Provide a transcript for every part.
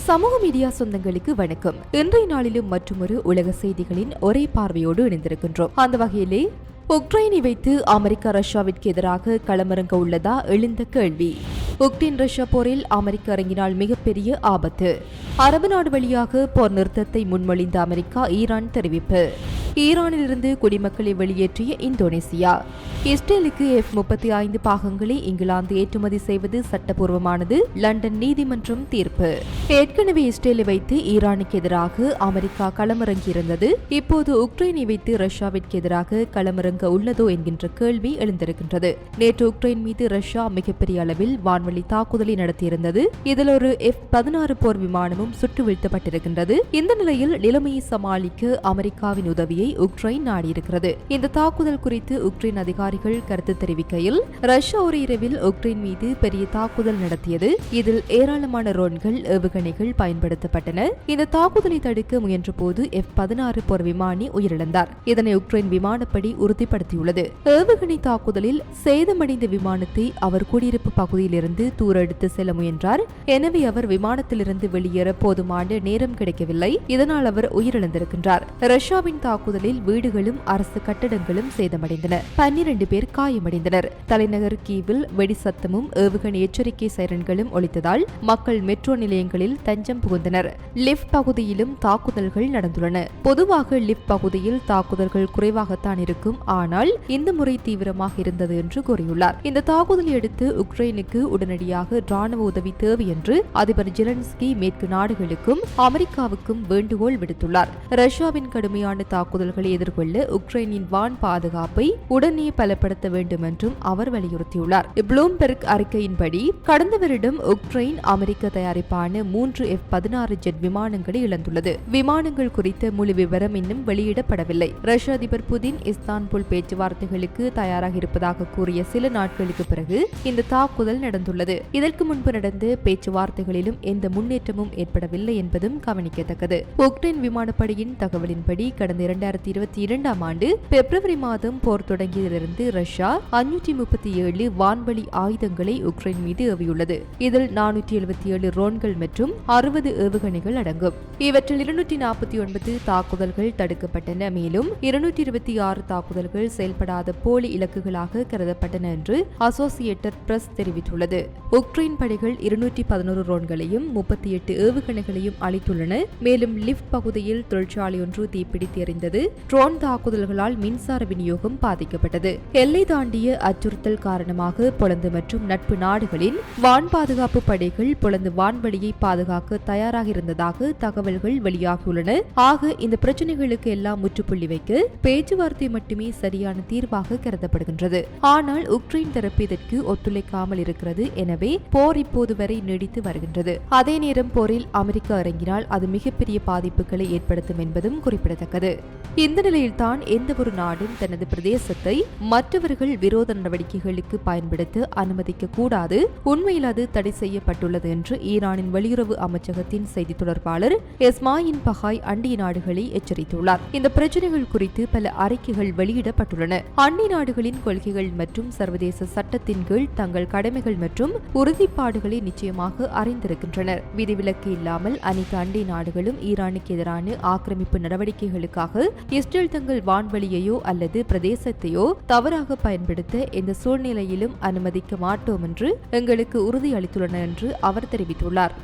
சமூக மீடியா சொந்தங்களுக்கு வணக்கம். இன்றைய நாளிலும் மற்றொரு உலக செய்திகளின் ஒரே பார்வையோடு இணைந்திருக்கின்றோம். அந்த வகையிலே உக்ரைனை வைத்து அமெரிக்கா ரஷ்யாவிற்கு எதிராக களமிறங்க உள்ளதா எழுந்த கேள்வி. உக்ரைன் ரஷ்யா போரில் அமெரிக்கா இறங்கினால் மிகப்பெரிய ஆபத்து. அரபு நாடு வழியாக போர் நிறுத்தத்தை முன்மொழிந்த அமெரிக்கா ஈரான் தெரிவிப்பு. ஈரானிலிருந்து குடிமக்களை வெளியேற்றிய இந்தோனேசியா. இஸ்ரேலுக்கு F-35 பாகங்களை இங்கிலாந்து ஏற்றுமதி செய்வது சட்டப்பூர்வமானது, லண்டன் நீதிமன்றம் தீர்ப்பு. ஏற்கனவே இஸ்ரேலை வைத்து ஈரானுக்கு எதிராக அமெரிக்கா களமிறங்கியிருந்தது. இப்போது உக்ரைனை வைத்து ரஷ்யாவிற்கு எதிராக களமிறங்க உள்ளதோ என்கின்ற கேள்வி எழுந்திருக்கின்றது. நேற்று உக்ரைன் மீது ரஷ்யா மிகப்பெரிய அளவில் வான்வழி தாக்குதலை நடத்தியிருந்தது. இதில் ஒரு F-16 போர் விமானமும் சுட்டு வீழ்த்தப்பட்டிருக்கின்றது. இந்த நிலையில் நிலைமையை சமாளிக்க அமெரிக்காவின் உதவியை உக்ரைன் நாடியிருக்கிறது. இந்த தாக்குதல் குறித்து உக்ரைன் அதிகாரிகள் கருத்து தெரிவிக்கையில், ரஷ்யா ஒரு இரவில் உக்ரைன் மீது பெரிய தாக்குதல் நடத்தியது. இதில் ஏராளமான ட்ரோன்கள், ஏவுகணைகள் பயன்படுத்தப்பட்டன. இந்த தாக்குதலை தடுக்க முயன்ற போது F-16 போர் விமானி உயிரிழந்தார். இதனை உக்ரைன் விமானப்படை உறுதிப்படுத்தியுள்ளது. ஏவுகணை தாக்குதலில் சேதமடைந்த விமானத்தை அவர் குடியிருப்பு பகுதியிலிருந்து தூர எடுத்து செல்ல முயன்றார். எனவே அவர் விமானத்திலிருந்து வெளியேற போதுமான நேரம் கிடைக்கவில்லை. இதனால் அவர் உயிரிழந்திருக்கின்றார். ரஷ்யாவின் தாக்குதலில் வீடுகளும் அரசு கட்டடங்களும் சேதமடைந்தன. 12 பேர் காயமடைந்தனர். தலைநகர் கீவில் வெடி சத்தமும் ஏவுகணை எச்சரிக்கை சைரன்களும் ஒலித்ததால் மக்கள் மெட்ரோ நிலையங்களில் தஞ்சம் புகுந்தனர். லிவ் பகுதியிலும் தாக்குதல்கள் நடந்துள்ளன. பொதுவாக லிவ் பகுதியில் தாக்குதல்கள் குறைவாகத்தான் இருக்கும், ஆனால் இந்த முறை தீவிரமாக இருந்தது என்று கூறியுள்ளார். இந்த தாக்குதலை அடுத்து உக்ரைனுக்கு உடனடியாக ராணுவ உதவி தேவை என்று அதிபர் ஜெலன்ஸ்கி மேற்கு நாடுகளுக்கும் அமெரிக்காவுக்கும் வேண்டுகோள் விடுத்துள்ளார். ரஷ்யாவின் கடுமையான தாக்குதல்களை எதிர்கொள்ள உக்ரைனின் வான் பாதுகாப்பை உடனே பலப்படுத்த வேண்டும் என்றும் அவர் வலியுறுத்தியுள்ளார். ப்ளூம்பெர்க் அறிக்கையின்படி கடந்த வருடம் உக்ரைன் அமெரிக்க தயாரிப்பான 3 F-16 ஜெட் விமானங்களை இழந்துள்ளது. விமானங்கள் குறித்த முழு விவரம் இன்னும் வெளியிடப்படவில்லை. ரஷ்ய அதிபர் புதின் இஸ்தான்புல் பேச்சுவார்த்தைகளுக்கு தயாராக இருப்பதாக கூறிய சில நாட்களுக்கு பிறகு இந்த தாக்குதல் நடந்துள்ளது. இதற்கு முன்பு நடந்த பேச்சுவார்த்தைகளிலும் எந்த முன்னேற்றமும் ஏற்படவில்லை என்பதும் கவனிக்கத்தக்கது. உக்ரைன் விமானப்படையின் தகவலின்படி கடந்த 2022 ஆண்டு பிப்ரவரி மாதம் போர் தொடங்கியதிலிருந்து ரஷ்யா 537 வான்வழி ஆயுதங்களை உக்ரைன் மீது ஏவியுள்ளது. இதில் 477 ட்ரோன்கள் மற்றும் 60 ஏவுகணைகள் அடங்கும். இவற்றில் 249 தாக்குதல்கள் தடுக்கப்பட்டன. மேலும் 226 தாக்குதல்கள் செயல்படாத போலி இலக்குகளாக கருதப்பட்டன என்று அசோசியேட்டட் பிரஸ் தெரிவித்துள்ளது. உக்ரைன் படைகள் 211 ட்ரோன்களையும் 38 ஏவுகணைகளையும் அளித்துள்ளன. மேலும் லிவ் பகுதியில் தொழிற்சாலை ஒன்று தீப்பிடித்து எரிந்தது. ட்ரோன் தாக்குதல்களால் மின்சார விநியோகம் பாதிக்கப்பட்டது. எல்லை தாண்டிய அச்சுறுத்தல் காரணமாக போலந்து மற்றும் நட்பு நாடுகளின் வான் பாதுகாப்பு படைகள் போலந்து வான்வழியை பாதுகாக்க தயாராக இருந்ததாக தகவல்கள் வெளியாகியுள்ளன. ஆக இந்த பிரச்சனைகளுக்கு எல்லாம் முற்றுப்புள்ளி வைக்க பேச்சுவார்த்தை மட்டுமே சரியான தீர்வாக கருதப்படுகின்றது. ஆனால் உக்ரைன் தரப்பு இதற்கு ஒத்துழைக்காமல் இருக்கிறது. எனவே போர் இப்போது வரை நீடித்து வருகின்றது. அதே நேரம் போரில் அமெரிக்கா இறங்கினால் அது மிகப்பெரிய பாதிப்புகளை ஏற்படுத்தும் என்பதும் குறிப்பிடத்தக்கது. இந்த நிலையில்தான் எந்த ஒரு நாடும் தனது பிரதேசத்தை மற்றவர்கள் விரோத நடவடிக்கைகளுக்கு பயன்படுத்த அனுமதிக்க கூடாது. உண்மையில் அது தடை செய்யப்பட்டுள்ளது என்று ஈரானின் வெளியுறவு அமைச்சகத்தின் செய்தி தொடர்பாளர் எஸ்மாயின் பஹாய் அண்டிய நாடுகளை எச்சரித்துள்ளார். இந்த பிரச்சனைகள் குறித்து பல அறிக்கைகள் வெளியிடப்பட்டுள்ளன. அண்டை நாடுகளின் கொள்கைகள் மற்றும் சர்வதேச சட்டத்தின் கீழ் தங்கள் கடமைகள் மற்றும் உறுதிப்பாடுகளை நிச்சயமாக அறிந்திருக்கின்றனர். விதிவிலக்கு இல்லாமல் அனைத்து அண்டை நாடுகளும் ஈரானுக்கு எதிரான ஆக்கிரமிப்பு நடவடிக்கைகளுக்காக இஸ்ரேல் தங்கள் வான்வழியையோ அல்லது பிரதேசத்தையோ தவறாக பயன்படுத்த எந்த சூழ்நிலையிலும் அனுமதிக்க மாட்டோம் என்று எங்களுக்கு உறுதியளித்துள்ளனர் என்று அவர் தெரிவித்துள்ளார்.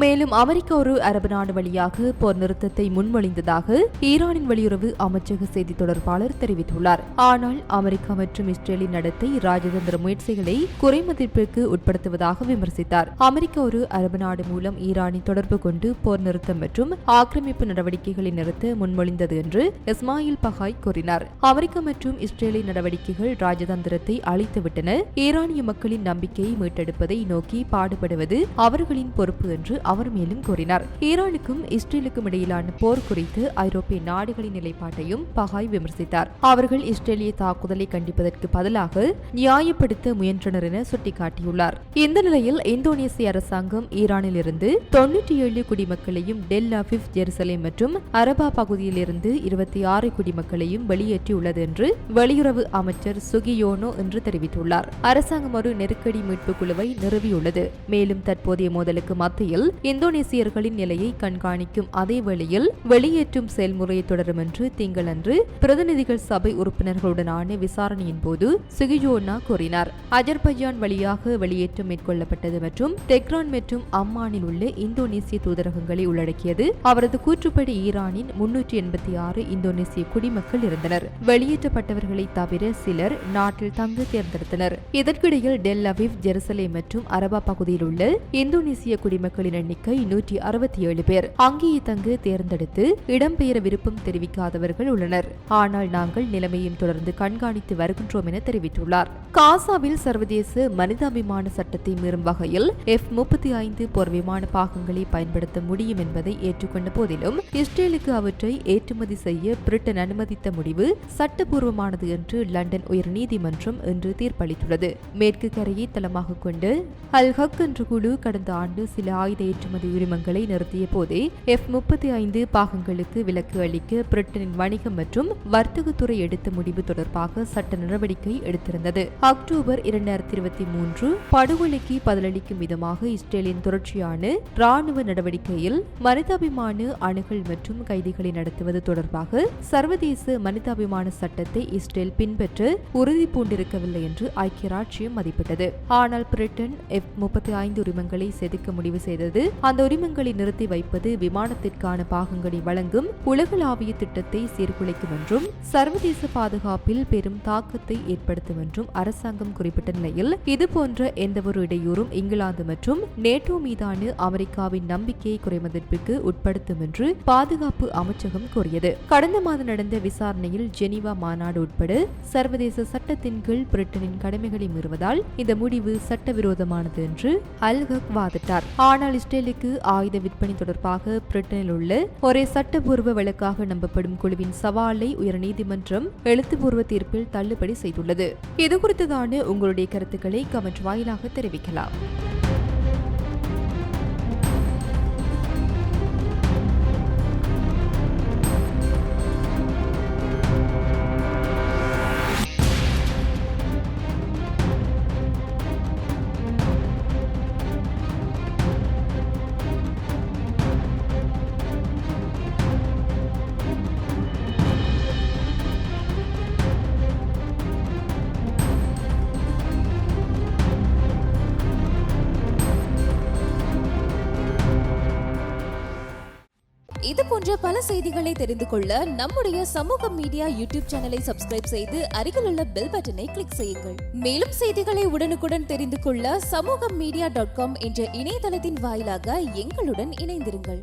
மேலும் அமெரிக்கா ஒரு அரபு நாடு வழியாக போர் நிறுத்தத்தை முன்மொழிந்ததாக ஈரானின் வெளியுறவு அமைச்சக செய்தி தொடர்பாளர் தெரிவித்துள்ளார். ஆனால் அமெரிக்கா மற்றும் இஸ்ரேலின் நடத்தை ராஜதந்திர முயற்சிகளை குறைமதிப்பிற்கு உட்படுத்துவதாக விமர்சித்தார். அமெரிக்கா ஒரு அரபு நாடு மூலம் ஈரானை தொடர்பு கொண்டு போர் நிறுத்தம் மற்றும் ஆக்கிரமிப்பு நடவடிக்கைகளை நிறுத்த முன்மொழிந்தது என்று இஸ்மாயில் பஹாய் கூறினார். அமெரிக்கா மற்றும் இஸ்ரேலின் நடவடிக்கைகள் ராஜதந்திரத்தை அழித்துவிட்டன. ஈரானிய மக்களின் நம்பிக்கையை மீட்டெடுப்பதை நோக்கி பாடுபடுவது அவர்களின் பொறுப்பு என்று அவர் மேலும் கூறினார். ஈரானுக்கும் இஸ்ரேலுக்கும் இடையிலான போர் குறித்து ஐரோப்பிய நாடுகளின் நிலைப்பாட்டையும் பஹாய் விமர்சித்தார். அவர்கள் இஸ்ரேலிய தாக்குதலை கண்டிப்பதற்கு பதிலாக நியாயப்படுத்த முயன்றனர் என சுட்டிக்காட்டியுள்ளார். இந்த நிலையில் இந்தோனேசிய அரசாங்கம் ஈரானில் இருந்து 97 குடிமக்களையும் டெல் அவிவ், ஜெருசலேம் மற்றும் அரபா பகுதியிலிருந்து 26 குடிமக்களையும் வெளியேற்றியுள்ளது என்று வெளியுறவு அமைச்சர் சுகியோனோ என்று தெரிவித்துள்ளார். அரசாங்கம் ஒரு நெருக்கடி மீட்பு குழுவை நிறுவியுள்ளது. மேலும் தற்போதைய மோதலுக்கு மத்தியில் இந்தோனேசியர்களின் நிலையை கண்காணிக்கும் அதே வேளையில் வெளியேற்றும் செயல்முறையை தொடரும் என்று திங்களன்று பிரதிநிதிகள் சபை உறுப்பினர்களுடனான விசாரணையின் போது சுகிஜோனா கூறினார். அஜர்பைஜான் வழியாக வெளியேற்றம் மேற்கொள்ளப்பட்டது மற்றும் டெக்ரான் மற்றும் அம்மானில் உள்ள இந்தோனேசிய தூதரகங்களை உள்ளடக்கியது. அவரது கூற்றுப்படி ஈரானின் 386 இந்தோனேசிய குடிமக்கள் இருந்தனர். வெளியேற்றப்பட்டவர்களை தவிர சிலர் நாட்டில் தங்க தேர்ந்தெடுத்தனர். இதற்கிடையில் டெல் அவிவ், ஜெருசலேம் மற்றும் அரபா பகுதியில் உள்ள இந்தோனேசிய குடிமக்களின் எண்ணிக்கை 167 பேர். அங்கேயே தங்க தேர்ந்தெடுத்து இடம்பெயர விருப்பம் தெரிவிக்காதவர்கள் உள்ளனர். ஆனால் நாங்கள் நிலைமையும் தொடர்ந்து கண்காணித்து வருகின்றோம் என தெரிவித்துள்ளார். காசாவில் சர்வதேச மனிதாபிமான சட்டத்தை மீறும் வகையில் F-35 போர் விமான பாகங்களை பயன்படுத்த முடியும் என்பதை ஏற்றுக்கொண்ட போதிலும் இஸ்ரேலுக்கு அவற்றை ஏற்றுமதி செய்ய பிரிட்டன் அனுமதித்த முடிவு சட்டபூர்வமானது என்று லண்டன் உயர் நீதிமன்றம் இன்று தீர்ப்பளித்துள்ளது. மேற்கு கரையை தளமாக கொண்டு அல் ஹக் என்ற குழு கடந்த ஆண்டு சில ஆயுத ஏற்றுமதி உரிமங்களை நிறுத்திய போதே F-35 பாகங்களுக்கு விலக்கு அளிக்க பிரிட்டனின் வணிகம் மற்றும் வர்த்தகத்துறை எடுத்த முடிவு தொடர்பாக சட்ட நடவடிக்கை எடுத்திருந்தது. அக்டோபர் 2023 படுகொலைக்கு பதிலளிக்கும் விதமாக இஸ்ரேலின் தொடர்ச்சியான ராணுவ நடவடிக்கையில் மனிதாபிமான அணுகல் மற்றும் கைதிகளை நடத்துவது தொடர்பாக சர்வதேச மனிதாபிமான சட்டத்தை இஸ்ரேல் பின்பற்ற உறுதி பூண்டிருக்கவில்லை என்று ஐக்கிய ராச்சியம் மதிப்பிட்டது. ஆனால் பிரிட்டன் F-35 உரிமங்களை செதுக்க முடிவு செய்தது. அந்த உரிமங்களை நிறுத்தி வைப்பது விமானத்திற்கான பாகங்களை வழங்கும் உலகளாவிய திட்டத்தை சீர்குலைக்கும் என்றும் சர்வதேச பாதுகாப்பில் பெரும் தாக்கத்தை ஏற்படுத்தும் என்றும் அரசாங்கம் குறிப்பிட்ட நிலையில் இதுபோன்ற எந்தவொரு இடையூறும் இங்கிலாந்து மற்றும் நேட்டோ மீதான அமெரிக்காவின் நம்பிக்கையை குறைமதிப்பிற்கு உட்படுத்தும் என்று பாதுகாப்பு அமைச்சகம் கூறியது. கடந்த மாதம் நடந்த விசாரணையில் ஜெனீவா மாநாடு உட்பட சர்வதேச சட்டத்தின் கீழ் பிரிட்டனின் கடமைகளை மீறுவதால் இந்த முடிவு சட்டவிரோதமானது என்று அல் ஹக் வாதிட்டார். ஆனால் இஸ்ரேலுக்கு ஆயுத விற்பனை தொடர்பாக பிரிட்டனில் உள்ள ஒரே சட்டப்பூர்வ வழக்காக நம்பப்படும் குழுவின் சவாலை உயர்நீதிமன்றம் எழுத்துப்பூர்வ தீர்ப்பில் தள்ளுபடி செய்துள்ளது. இதுகுறித்ததான உங்களுடைய கருத்துக்களை கமெண்ட் வாயிலாக தெரிவிக்கலாம். இது போன்ற பல செய்திகளை தெரிந்து கொள்ள நம்முடைய சமூக மீடியா யூடியூப் சேனலை சப்ஸ்கிரைப் செய்து அருகில் உள்ள பெல் பட்டனை கிளிக் செய்யுங்கள். மேலும் செய்திகளை உடனுக்குடன் தெரிந்து கொள்ள சமூகமீடியா.com என்ற இணையதளத்தின் வாயிலாக எங்களுடன் இணைந்திருங்கள்.